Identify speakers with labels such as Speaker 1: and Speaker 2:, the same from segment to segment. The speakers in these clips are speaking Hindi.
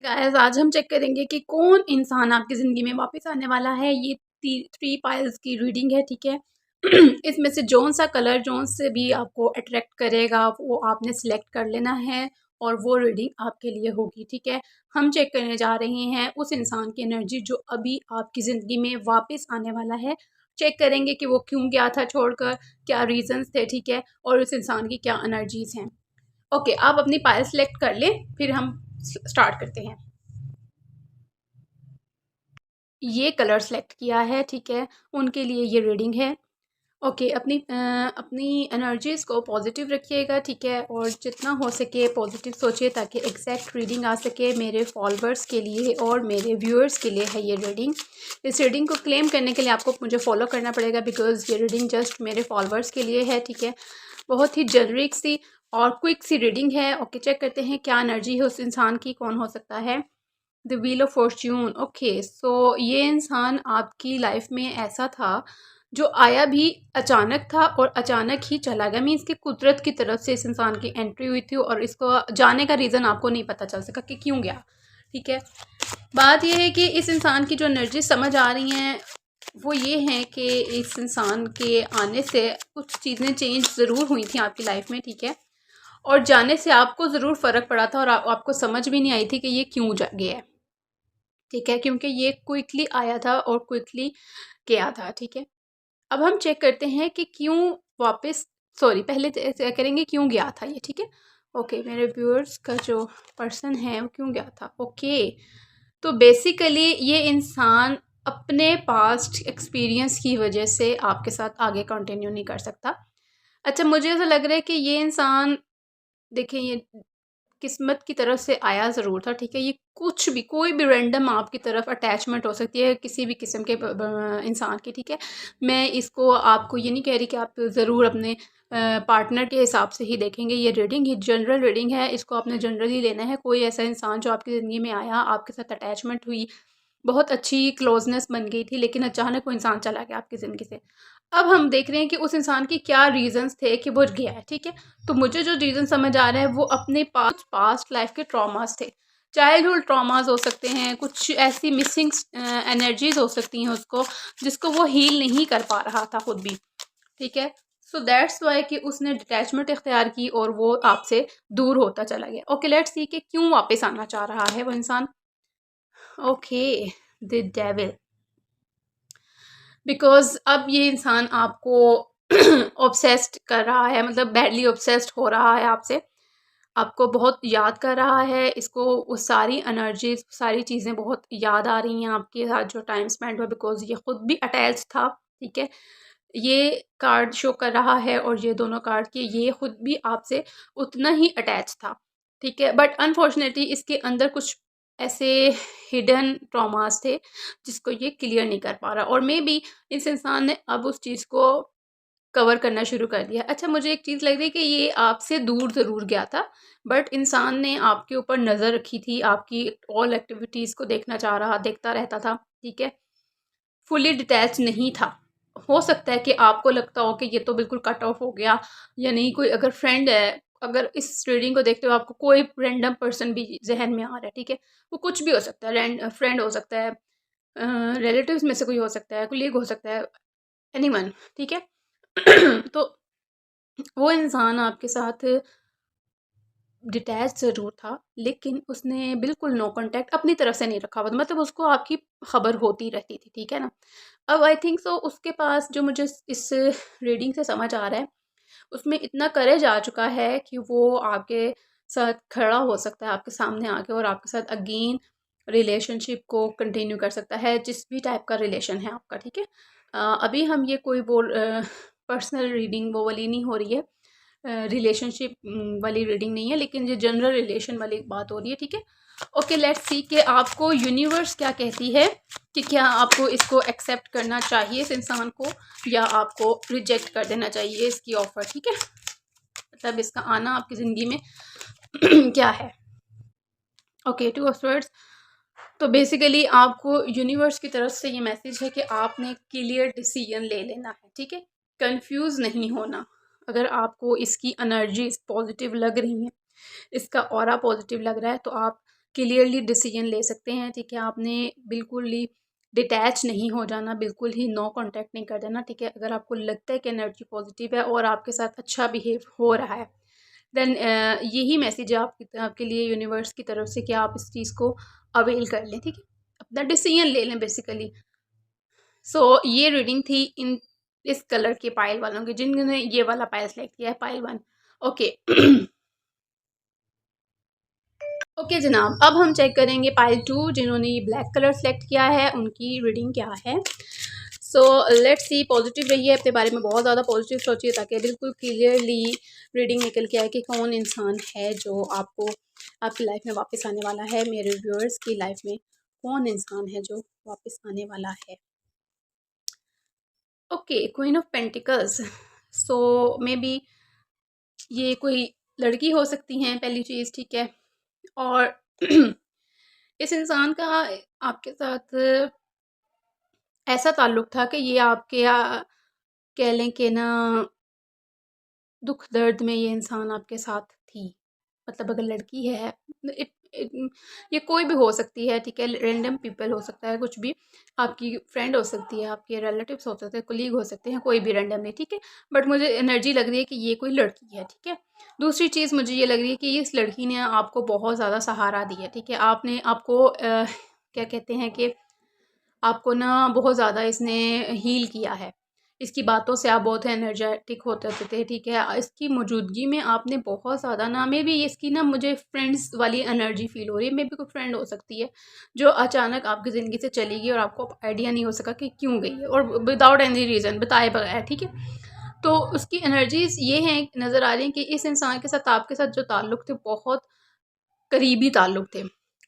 Speaker 1: गाइस आज हम चेक करेंगे कि कौन इंसान आपकी ज़िंदगी में वापस आने वाला है। ये 3 पाइल्स की रीडिंग है, ठीक है। इसमें से जौन सा कलर जौन से भी आपको अट्रैक्ट करेगा वो आपने सिलेक्ट कर लेना है और वो रीडिंग आपके लिए होगी, ठीक है। हम चेक करने जा रहे हैं उस इंसान की एनर्जी जो अभी आपकी ज़िंदगी में वापस आने वाला है। चेक करेंगे कि वो क्यों गया था छोड़कर, क्या रीजंस थे, ठीक है, और उस इंसान की क्या एनर्जीज हैं। ओके, आप अपनी पायल सेलेक्ट कर लें, फिर हम स्टार्ट करते हैं। ये कलर सेलेक्ट किया है, ठीक है, उनके लिए ये रीडिंग है। ओके, अपनी एनर्जीज़ को पॉजिटिव रखिएगा, ठीक है, और जितना हो सके पॉजिटिव सोचिए ताकि एग्जैक्ट रीडिंग आ सके मेरे फॉलोअर्स के लिए और मेरे व्यूअर्स के लिए है ये रीडिंग। इस रीडिंग को क्लेम करने के लिए आपको मुझे फॉलो करना पड़ेगा बिकॉज़ ये रीडिंग जस्ट मेरे फॉलोअर्स के लिए है, ठीक है। बहुत ही जेनरिक सी और क्विक सी रीडिंग है। ओके, चेक करते हैं क्या एनर्जी है उस इंसान की, कौन हो सकता है। The wheel of fortune. Okay, so ये इंसान आपकी लाइफ में ऐसा था जो आया भी अचानक था और अचानक ही चला गया। मीन्स कि कुदरत की तरफ से इस इंसान की एंट्री हुई थी और इसको जाने का रीज़न आपको नहीं पता चल सका कि क्यों गया, ठीक है। बात यह है कि इस इंसान की जो एनर्जी समझ आ रही हैं वो ये हैं कि इस इंसान के आने से कुछ चीज़ें चेंज ज़रूर हुई थी आपकी लाइफ में, ठीक है, और जाने से आपको ज़रूर फ़र्क पड़ा था और आपको समझ भी नहीं आई थी कि ये क्यों गया है, ठीक है, क्योंकि ये क्विकली आया था और क्विकली गया था, ठीक है। अब हम चेक करते हैं कि क्यों वापस, सॉरी, पहले चेक करेंगे क्यों गया था ये, ठीक है। ओके, मेरे व्यूअर्स का जो पर्सन है वो क्यों गया था। ओके, तो बेसिकली ये इंसान अपने पास्ट एक्सपीरियंस की वजह से आपके साथ आगे कंटिन्यू नहीं कर सकता। अच्छा, मुझे ऐसा लग रहा है कि ये इंसान, देखिए, ये किस्मत की तरफ से आया ज़रूर था, ठीक है। ये कुछ भी, कोई भी रैंडम आपकी तरफ अटैचमेंट हो सकती है किसी भी किस्म के इंसान की, ठीक है। मैं इसको आपको ये नहीं कह रही कि आप ज़रूर अपने पार्टनर के हिसाब से ही देखेंगे। ये रीडिंग, ये जनरल रीडिंग है, इसको आपने जनरली लेना है। कोई ऐसा इंसान जो आपकी ज़िंदगी में आया, आपके साथ अटैचमेंट हुई, बहुत अच्छी क्लोजनेस बन गई थी, लेकिन अचानक वो इंसान चला गया आपकी ज़िंदगी से। अब हम देख रहे हैं कि उस इंसान की क्या रीज़न्स थे कि वो गया है, ठीक है। तो मुझे जो रीज़न समझ आ रहा है वो अपने पास्ट लाइफ के ट्रॉमास थे। चाइल्डहुड ट्रॉमास हो सकते हैं, कुछ ऐसी मिसिंग एनर्जीज हो सकती हैं उसको, जिसको वो हील नहीं कर पा रहा था खुद भी, ठीक है। सो दैट्स वाई कि उसने डिटैचमेंट इख्तियार की और वो आपसे दूर होता चला गया। ओके, लेट्स सी कि क्यों वापस आना चाह रहा है वो इंसान। Okay, the devil. बिकॉज़ अब ये इंसान आपको ऑब्सेस्ड कर रहा है, मतलब बैडली ऑब्सेस्ड हो रहा है आपसे, आपको बहुत याद कर रहा है। इसको वो सारी एनर्जीज, सारी चीज़ें बहुत याद आ रही हैं आपके साथ जो टाइम स्पेंड हुआ, बिकॉज़ ये खुद भी अटैच था, ठीक है। ये कार्ड शो कर रहा है और ये दोनों कार्ड के, ये खुद भी आपसे उतना ही अटैच था, ठीक है। बट अनफॉर्चुनेटली इसके अंदर कुछ ऐसे हिडन ट्रॉमास थे जिसको ये क्लियर नहीं कर पा रहा, और मे बी इस इंसान ने अब उस चीज़ को कवर करना शुरू कर दिया। अच्छा, मुझे एक चीज़ लग रही है कि ये आपसे दूर ज़रूर गया था, बट इंसान ने आपके ऊपर नज़र रखी थी, आपकी ऑल एक्टिविटीज़ को देखता रहता था, ठीक है। फुली डिटैच नहीं था। हो सकता है कि आपको लगता हो कि ये तो बिल्कुल कट ऑफ हो गया या नहीं। कोई अगर फ्रेंड है, अगर इस रीडिंग को देखते हुए आपको कोई रैंडम पर्सन भी ज़हन में आ रहा है, ठीक है, वो कुछ भी हो सकता है, फ्रेंड हो सकता है, रिलेटिव्स में से कोई हो सकता है, कोलीग हो सकता है, एनीवन, ठीक है। तो वो इंसान आपके साथ डिटैच ज़रूर था, लेकिन उसने बिल्कुल नो कॉन्टैक्ट अपनी तरफ से नहीं रखा हुआ था, मतलब उसको आपकी खबर होती रहती थी, ठीक है ना। अब आई थिंक सो उसके पास, जो मुझे इस रीडिंग से समझ आ रहा है, उसमें इतना करेज आ चुका है कि वो आपके साथ खड़ा हो सकता है, आपके सामने आके, और आपके साथ अगेन रिलेशनशिप को कंटिन्यू कर सकता है, जिस भी टाइप का रिलेशन है आपका, ठीक है। अभी हम ये कोई पर्सनल रीडिंग वो वाली नहीं हो रही है, रिलेशनशिप वाली रीडिंग नहीं है, लेकिन ये जनरल रिलेशन वाली बात हो रही है, ठीक है। ओके, लेट्स सी कि आपको यूनिवर्स क्या कहती है, कि क्या आपको इसको एक्सेप्ट करना चाहिए इस इंसान को, या आपको रिजेक्ट कर देना चाहिए इसकी ऑफ़र, ठीक है। मतलब इसका आना आपकी ज़िंदगी में क्या है। Okay, 2 of swords. तो बेसिकली आपको यूनिवर्स की तरफ से ये मैसेज है कि आपने क्लियर डिसीजन ले लेना है, ठीक है। कंफ्यूज नहीं होना। अगर आपको इसकी एनर्जीज पॉजिटिव लग रही हैं, इसका ऑरा पॉजिटिव लग रहा है, तो आप क्लियरली डिसीजन ले सकते हैं, ठीक है। आपने बिल्कुल ही डिटैच नहीं हो जाना, बिल्कुल ही नो कांटेक्ट नहीं कर देना, ठीक है। अगर आपको लगता है कि एनर्जी पॉजिटिव है और आपके साथ अच्छा बिहेव हो रहा है, देन यही मैसेज है आपके लिए यूनिवर्स की तरफ से कि आप इस चीज़ को अवेल कर लें, ठीक है, अपना डिसीजन ले लें बेसिकली। सो ये रीडिंग थी इन इस कलर के पायल वालों की, जिन्होंने ये वाला पायल सेलेक्ट किया है, पायल 1। ओके ओके जनाब, अब हम चेक करेंगे पायल 2 जिन्होंने ये ब्लैक कलर सेलेक्ट किया है, उनकी रीडिंग क्या है। सो लेट्स सी, पॉजिटिव रही है, अपने बारे में बहुत ज़्यादा पॉजिटिव सोचिए ताकि बिल्कुल क्लियरली रीडिंग निकल के आए कि कौन इंसान है जो आपको आपकी लाइफ में वापस आने वाला है। मेरे व्यूअर्स की लाइफ में कौन इंसान है जो वापस आने वाला है। Okay, queen of pentacles. So may be ये कोई लड़की हो सकती हैं, पहली चीज़, ठीक है। और इस इंसान का आपके साथ ऐसा ताल्लुक था कि ये आपके कह लें कि ना दुख दर्द में ये इंसान आपके साथ थी। मतलब अगर लड़की है, इट, इट, ये कोई भी हो सकती है, ठीक है। रैंडम पीपल हो सकता है, कुछ भी, आपकी फ्रेंड हो सकती है, आपके रिलेटिव्स हो सकते हैं, कोलीग हो सकते हैं, कोई भी रैंडमली, ठीक है। बट मुझे एनर्जी लग रही है कि ये कोई लड़की है, ठीक है। दूसरी चीज़ मुझे ये लग रही है कि इस लड़की ने आपको बहुत ज़्यादा सहारा दिया, ठीक है। आपने आपको क्या कहते हैं कि आपको ना बहुत ज़्यादा इसने हील किया है। इसकी बातों से आप बहुत एनर्जेटिक होते थे, ठीक है। इसकी मौजूदगी में आपने बहुत ज़्यादा ना, मे भी इसकी ना मुझे फ्रेंड्स वाली एनर्जी फ़ील हो रही है। मे भी कोई फ्रेंड हो सकती है जो अचानक आपकी ज़िंदगी से चली गई और आपको आइडिया नहीं हो सका कि क्यों गई है, और विदाउट एनी रीज़न, बताए बगैर, ठीक है। तो उसकी एनर्जीज़ ये हैं, नज़र आ रही हैं कि इस इंसान के साथ आपके साथ जो ताल्लुक़ थे बहुत करीबी ताल्लुक़ थे।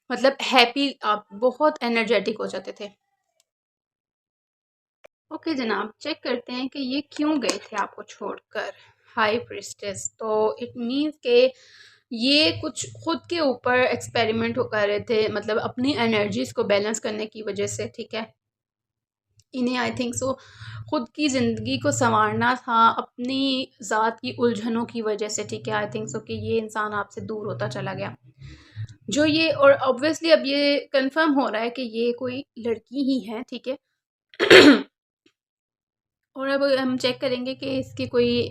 Speaker 1: मतलब हैप्पी, आप बहुत एनर्जेटिक हो जाते थे। ओके जनाब, चेक करते हैं कि ये क्यों गए थे आपको छोड़कर। हाई प्रिस्टेस, तो इट मीन्स के ये कुछ खुद के ऊपर एक्सपेरिमेंट कर रहे थे, मतलब अपनी एनर्जीज को बैलेंस करने की वजह से, ठीक है। इन्हें आई थिंक सो खुद की ज़िंदगी को संवारना था अपनी ज़ात की उलझनों की वजह से, ठीक है। आई थिंक सो कि ये इंसान आपसे दूर होता चला गया, जो ये, और ऑब्वियसली अब ये कंफर्म हो रहा है कि ये कोई लड़की ही है, ठीक है। और अब हम चेक करेंगे कि इसकी कोई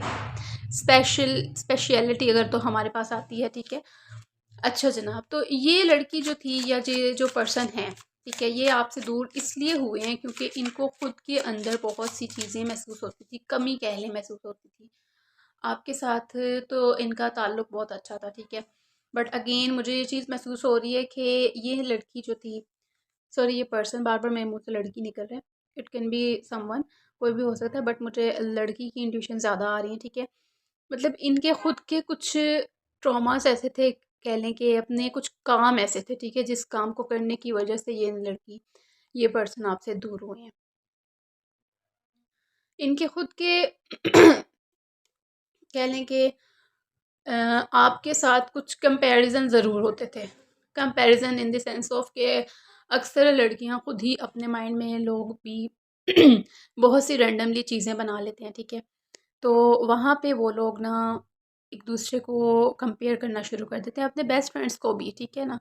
Speaker 1: स्पेशलिटी अगर तो हमारे पास आती है, ठीक है। अच्छा जनाब, तो ये लड़की जो थी या जो पर्सन है, ठीक है, ये आपसे दूर इसलिए हुए हैं क्योंकि इनको खुद के अंदर बहुत सी चीज़ें महसूस होती थी, कमी कह लें महसूस होती थी आपके साथ। तो इनका ताल्लुक बहुत अच्छा था, ठीक है। बट अगेन मुझे ये चीज़ महसूस हो रही है कि ये लड़की जो थी, सॉरी ये पर्सन, बार बार मेरे मुँह से लड़की निकल रहा है, इट कैन बी समवन, कोई भी हो सकता है, बट मुझे लड़की की इंट्यूशन ज़्यादा आ रही है, ठीक है। मतलब इनके खुद के कुछ ट्रॉमास ऐसे थे, कह लें कि अपने कुछ काम ऐसे थे, ठीक है, जिस काम को करने की वजह से ये लड़की, ये पर्सन आपसे दूर हुए हैं। इनके खुद के कह लें कि आपके साथ कुछ कंपैरिजन ज़रूर होते थे। Comparison in the sense of के अक्सर लड़कियां खुद ही अपने माइंड में, लोग भी बहुत सी रैंडमली चीज़ें बना लेते हैं, ठीक है। तो वहाँ पे वो लोग ना एक दूसरे को कंपेयर करना शुरू कर देते हैं, अपने बेस्ट फ्रेंड्स को भी, ठीक है ना।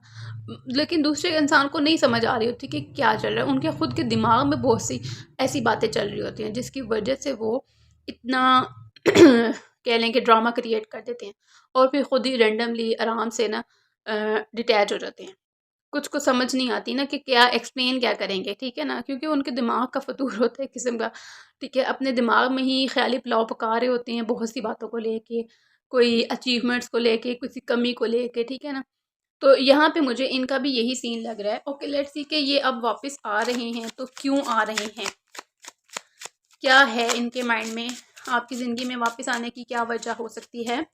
Speaker 1: लेकिन दूसरे इंसान को नहीं समझ आ रही होती कि क्या चल रहा है, उनके खुद के दिमाग में बहुत सी ऐसी बातें चल रही होती हैं जिसकी वजह से वो इतना कह लें कि ड्रामा क्रिएट कर देते हैं और फिर खुद ही रैंडमली आराम से ना डिटैच हो जाते हैं। कुछ को समझ नहीं आती ना कि क्या एक्सप्लेन क्या करेंगे, ठीक है ना, क्योंकि उनके दिमाग का फतूर होता है किस्म का, ठीक है। अपने दिमाग में ही ख्याली पुलाव पका रहे होते हैं बहुत सी बातों को लेके, कोई अचीवमेंट्स को लेके, किसी कमी को लेके, ठीक है ना। तो यहाँ पे मुझे इनका भी यही सीन लग रहा है। ओके, लेट्स सी कि ये अब वापस आ रहे हैं तो क्यों आ रहे हैं, क्या है इनके माइंड में, आपकी ज़िंदगी में वापस आने की क्या वजह हो सकती है।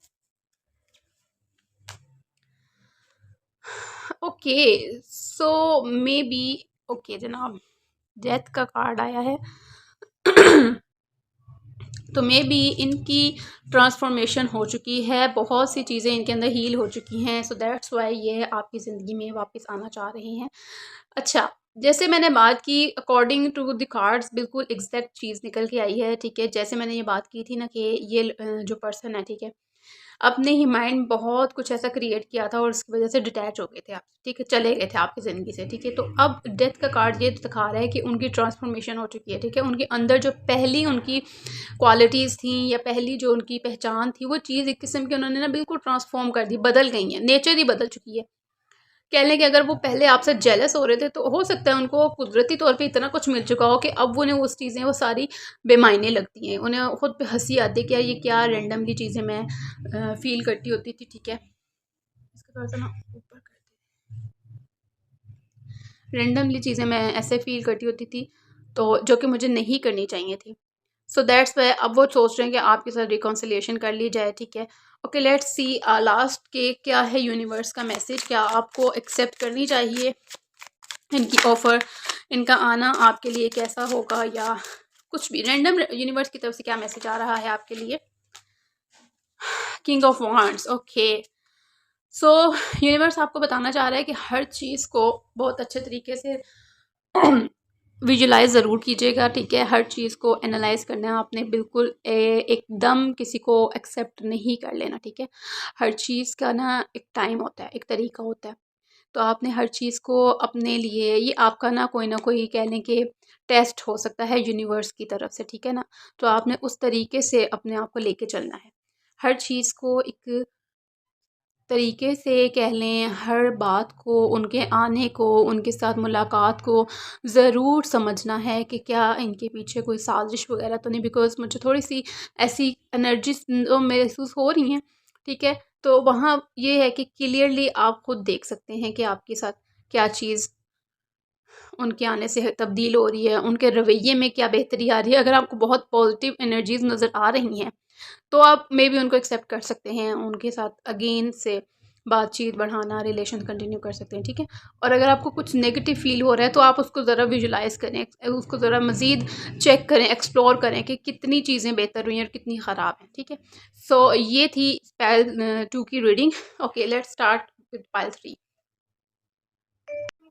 Speaker 1: Okay, so may be, okay जनाब, डेथ का कार्ड आया है तो मे बी इनकी ट्रांसफॉर्मेशन हो चुकी है, बहुत सी चीज़ें इनके अंदर हील हो चुकी हैं, सो दैट्स वाई ये आपकी ज़िंदगी में वापस आना चाह रहे हैं। अच्छा, जैसे मैंने बात की अकॉर्डिंग टू द कार्ड्स, बिल्कुल एग्जैक्ट चीज़ निकल के आई है, ठीक है। जैसे मैंने ये बात की थी ना कि ये जो पर्सन है, ठीक है, अपने ही माइंड में बहुत कुछ ऐसा क्रिएट किया था और उसकी वजह से डिटैच हो गए थे आपसे, ठीक है, चले गए थे आपकी ज़िंदगी से, ठीक है। तो अब डेथ का कार्ड ये दिखा रहा है कि उनकी ट्रांसफॉर्मेशन हो चुकी है, ठीक है। उनके अंदर जो पहली उनकी क्वालिटीज़ थी या पहली जो उनकी पहचान थी, वो चीज़ एक किस्म की उन्होंने ना बिल्कुल ट्रांसफॉर्म कर दी, बदल गई है, नेचर ही बदल चुकी है। कह लें कि अगर वो पहले आपसे जेलस हो रहे थे तो हो सकता है उनको कुदरती तौर पे इतना कुछ मिल चुका हो कि अब उन्हें उस चीज़ें वो सारी बेमायने लगती हैं, उन्हें खुद पे हंसी आती है कि यार ये क्या रैंडमली चीज़ें मैं फील करती होती थी, ठीक है। इसका थोड़ा सा ना ऊपर कर रैंडमली चीज़ें मैं ऐसे फील करती होती थी, तो जो कि मुझे नहीं करनी चाहिए थी। सो दैट्स वाई अब वो सोच रहे हैं कि आपके साथ रिकॉन्सिलिएशन कर ली जाए, ठीक है। ओके, लेट्स सी लास्ट के क्या है यूनिवर्स का मैसेज, क्या आपको एक्सेप्ट करनी चाहिए इनकी ऑफ़र, इनका आना आपके लिए कैसा होगा, या कुछ भी रैंडम यूनिवर्स की तरफ से क्या मैसेज आ रहा है आपके लिए। King of wands, okay. So universe आपको बताना चाह रहा है कि हर चीज़ को बहुत अच्छे तरीके से विजुलाइज ज़रूर कीजिएगा, ठीक है। हर चीज़ को एनालाइज करना है आपने, बिल्कुल एकदम किसी को एक्सेप्ट नहीं कर लेना, ठीक है। हर चीज़ का ना एक टाइम होता है, एक तरीका होता है। तो आपने हर चीज़ को अपने लिए, ये आपका ना कोई कह लें कि टेस्ट हो सकता है यूनिवर्स की तरफ से, ठीक है ना। तो आपने उस तरीके से अपने आप को लेके चलना है, हर चीज़ को एक तरीके से कह लें, हर बात को, उनके आने को, उनके साथ मुलाकात को ज़रूर समझना है कि क्या इनके पीछे कोई साजिश वगैरह तो नहीं। बिकॉज़ मुझे थोड़ी-सी ऐसी एनर्जीज़ महसूस हो रही हैं, ठीक है। तो वहाँ ये है कि क्लियरली आप खुद देख सकते हैं कि आपके साथ क्या चीज़ उनके आने से तब्दील हो रही है, उनके रवैये में क्या बेहतरी आ रही है। अगर आपको बहुत पॉज़िटिव एनर्जीज़ नज़र आ रही हैं, तो आप मे बी उनको एक्सेप्ट कर सकते हैं, उनके साथ अगेन से बातचीत बढ़ाना, रिलेशन कंटिन्यू कर सकते हैं, ठीक है। और अगर आपको कुछ नेगेटिव फ़ील हो रहा है तो आप उसको ज़रा विजुलाइज़ करें, उसको ज़रा मज़ीद चेक करें, एक्सप्लोर करें कि कितनी चीज़ें बेहतर हुई हैं और कितनी ख़राब हैं, ठीक है। सो ये थी पाइल 2 की reading. Okay, let's start with pile 3।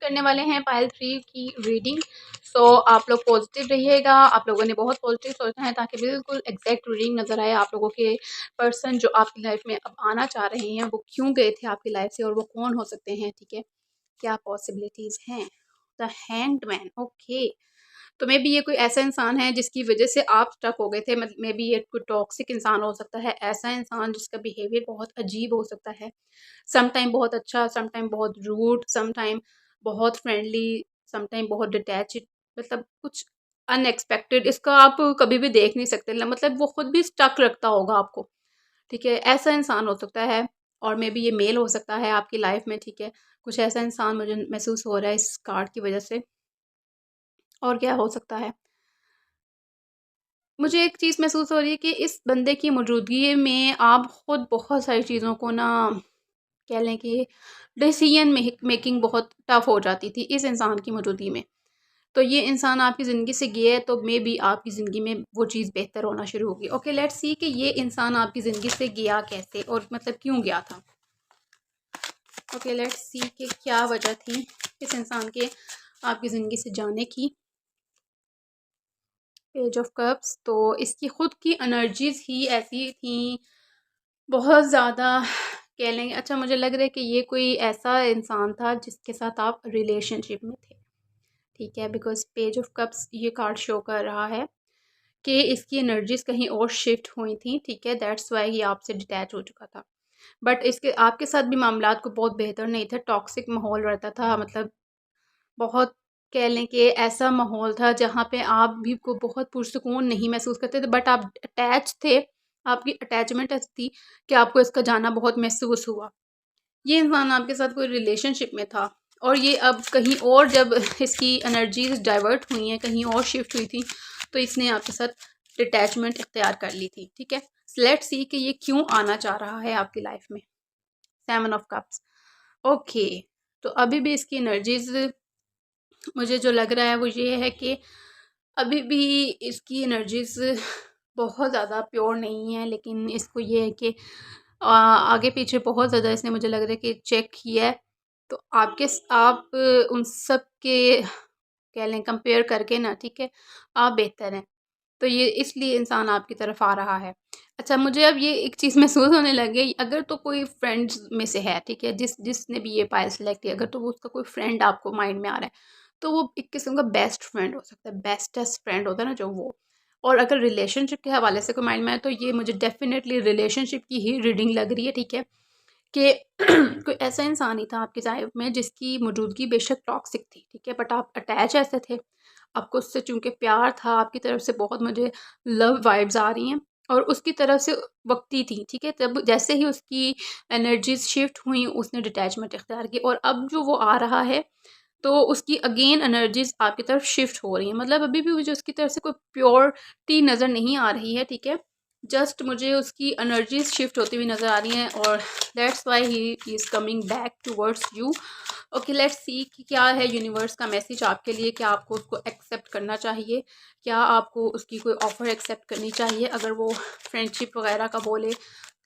Speaker 1: करने वाले हैं पाइल 3 की रीडिंग। सो आप लोग पॉजिटिव रहिएगा, आप लोगों ने बहुत पॉजिटिव सोचना है ताकि बिल्कुल एग्जैक्ट रीडिंग नज़र आए। आप लोगों के पर्सन जो आपकी लाइफ में अब आना चाह रहे हैं वो क्यों गए थे आपकी लाइफ से और वो कौन हो सकते हैं, ठीक है, क्या पॉसिबिलिटीज़ हैं। The hanged man, okay. तो मे बी ये कोई ऐसा इंसान है जिसकी वजह से आप स्टक हो गए थे, मतलब मे बी ये कोई टॉक्सिक इंसान हो सकता है, ऐसा इंसान जिसका बिहेवियर बहुत अजीब हो सकता है, सम टाइम बहुत अच्छा, सम टाइम बहुत रूड, सम टाइम बहुत फ्रेंडली, सम टाइम बहुत डिटैच्ड, मतलब कुछ अनएक्सपेक्टेड, इसका आप कभी भी देख नहीं सकते, मतलब वो खुद भी स्टक रखता होगा आपको, ठीक है। ऐसा इंसान हो सकता है, और मे बी ये मेल हो सकता है आपकी लाइफ में, ठीक है। कुछ ऐसा इंसान मुझे महसूस हो रहा है इस कार्ड की वजह से। और क्या हो सकता है, मुझे एक चीज़ महसूस हो रही है कि इस बंदे की मौजूदगी में आप खुद बहुत सारी चीज़ों को ना, कह लें कि डिसीजन मेकिंग बहुत टफ हो जाती थी इस इंसान की मौजूदगी में। तो ये इंसान आपकी ज़िंदगी से गया है तो मे बी आपकी ज़िंदगी में वो चीज़ बेहतर होना शुरू होगी। ओके, लेट्स सी कि ये इंसान आपकी ज़िंदगी से गया कैसे और मतलब क्यों गया था। ओके, लेट्स सी कि क्या वजह थी इस इंसान के आपकी ज़िंदगी से जाने की। पेज ऑफ कप्स, तो इसकी खुद की एनर्जीज ही ऐसी थी, बहुत ज़्यादा कह लेंगे। अच्छा, मुझे लग रहा है कि ये कोई ऐसा इंसान था जिसके साथ आप रिलेशनशिप में थे, ठीक है। बिकॉज पेज ऑफ कप्स ये कार्ड शो कर रहा है कि इसकी एनर्जीज कहीं और शिफ्ट हुई थी, ठीक है। दैट्स वाई ये आपसे डिटैच हो चुका था। बट इसके आपके साथ भी मामलात को बहुत बेहतर नहीं थे, टॉक्सिक माहौल रहता था, मतलब बहुत कह लें कि ऐसा माहौल था जहाँ पे आप भी को बहुत पुरसुकून नहीं महसूस करते थे, बट आप अटैच थे, आपकी अटैचमेंट ऐसी थी कि आपको इसका जाना बहुत महसूस हुआ। ये इंसान आपके साथ कोई रिलेशनशिप में था और ये अब कहीं और, जब इसकी एनर्जीज डाइवर्ट हुई हैं, कहीं और शिफ्ट हुई थी, तो इसने आपके साथ डिटैचमेंट इख्तियार कर ली थी, ठीक है। लेट्स सी कि ये क्यों आना चाह रहा है आपकी लाइफ में। 7 ऑफ कप्स, ओके। तो अभी भी इसकी एनर्जीज मुझे जो लग रहा है वो ये है कि अभी भी इसकी एनर्जीज बहुत ज़्यादा प्योर नहीं है, लेकिन इसको ये है कि आगे पीछे बहुत ज़्यादा इसने मुझे लग रहा है कि चेक किया है। तो आप उन सब के कह लें कंपेयर करके ना, ठीक है, आप बेहतर हैं। तो ये इसलिए इंसान आपकी तरफ आ रहा है। अच्छा, मुझे अब ये एक चीज़ महसूस होने लग गई, अगर तो कोई फ्रेंड्स में से है, ठीक है, जिसने भी ये पायल सेलेक्ट किया, अगर तो वो उसका कोई फ्रेंड आपको माइंड में आ रहा है, तो वो एक किस्म का बेस्ट फ्रेंड हो सकता है, बेस्टेस्ट फ्रेंड होता है ना जो वो। और अगर रिलेशनशिप के हवाले से कोई माइंड में आए, तो ये मुझे डेफ़िनेटली रिलेशनशिप की ही रीडिंग लग रही है, ठीक है, कि कोई ऐसा इंसान ही था आपकी लाइफ में जिसकी मौजूदगी बेशक टॉक्सिक थी, ठीक है, बट आप अटैच ऐसे थे, आपको उससे चूँकि प्यार था, आपकी तरफ से बहुत मुझे लव वाइब्स आ रही हैं और उसकी तरफ से वक़्ती थी, ठीक है? तब जैसे ही उसकी एनर्जीज़ शिफ्ट हुई, उसने डिटैचमेंट इख्तियार की और अब जो वो आ रहा है, तो उसकी अगेन एनर्जीज़ आपकी तरफ शिफ्ट हो रही हैं। मतलब अभी भी मुझे उसकी तरफ से कोई प्योरिटी नज़र नहीं आ रही है, ठीक है? जस्ट मुझे उसकी एनर्जीज़ शिफ्ट होती हुई नज़र आ रही हैं और that's why he is coming back towards you. Okay, let's see कि क्या है यूनिवर्स का मैसेज आपके लिए। क्या आपको उसको एक्सेप्ट करना चाहिए? क्या आपको उसकी कोई ऑफ़र एक्सेप्ट करनी चाहिए? अगर वो फ्रेंडशिप वगैरह का बोले,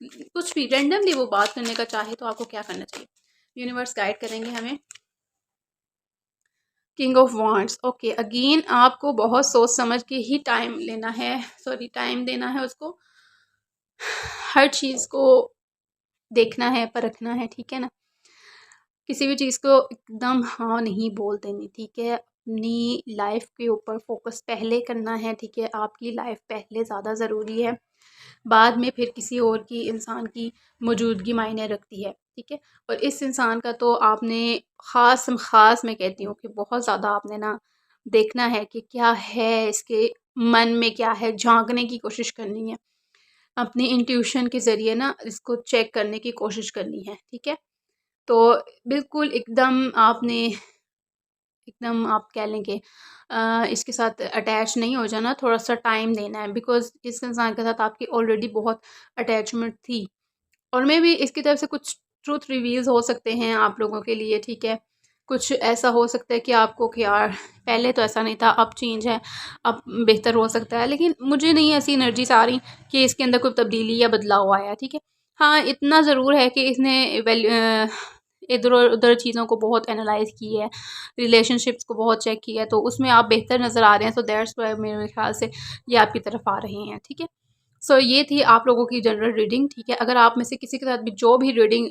Speaker 1: कुछ भी रैंडमली वो बात करने का चाहे, तो आपको क्या करना चाहिए? यूनिवर्स गाइड करेंगे हमें। King of wands, okay, again आपको बहुत सोच समझ के ही टाइम लेना है, सॉरी टाइम देना है उसको, हर चीज़ को देखना है, परखना है, ठीक है ना? किसी भी चीज़ को एकदम हाँ नहीं बोल देनी, ठीक है? अपनी लाइफ़ के ऊपर फ़ोकस पहले करना है, ठीक है? आपकी लाइफ़ पहले ज़्यादा ज़रूरी है, बाद में फिर किसी और की इंसान की मौजूदगी मायने रखती है, ठीक है? और इस इंसान का तो आपने ख़ास मैं कहती हूँ कि बहुत ज़्यादा आपने ना देखना है कि क्या है इसके मन में, क्या है, झाँकने की कोशिश करनी है। अपनी इंट्यूशन के ज़रिए ना इसको चेक करने की कोशिश करनी है, ठीक है? तो बिल्कुल एकदम आपने एकदम आप कह लें कि इसके साथ अटैच नहीं हो जाना, थोड़ा-सा टाइम देना है बिकॉज़ इस इंसान के साथ आपकी ऑलरेडी बहुत अटैचमेंट थी और मे बी इसकी तरफ से कुछ ट्रुथ रिवील्स हो सकते हैं आप लोगों के लिए, ठीक है? कुछ ऐसा हो सकता है कि आपको कि यार पहले तो ऐसा नहीं था, अब चेंज है, अब बेहतर हो सकता है, लेकिन मुझे नहीं ऐसी एनर्जीज़ आ रही कि इसके अंदर कोई तब्दीली या बदलाव आया है, ठीक है? हाँ, इतना ज़रूर है कि इसने इधर-उधर चीज़ों को बहुत एनालाइज़ की है, रिलेशनशिप्स को बहुत चेक किया है, तो उसमें आप बेहतर नज़र आ रहे हैं, सो दैट्स व्हाई मेरे ख़्याल से ये आपकी तरफ आ रहे हैं, ठीक है? सो ये थी आप लोगों की जनरल रीडिंग, ठीक है? अगर आप में से किसी के साथ भी जो भी रीडिंग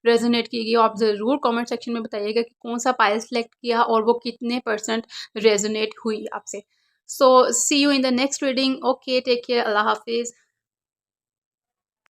Speaker 1: रेज़ोनेट की गई हो, आप ज़रूर कमेंट सेक्शन में बताइएगा कि कौन-सा पाइल सेलेक्ट किया और वो कितने परसेंट रेज़ोनेट हुई आपसे। So see you in the next reading. Okay, take care, अल्लाह हाफ़िज़।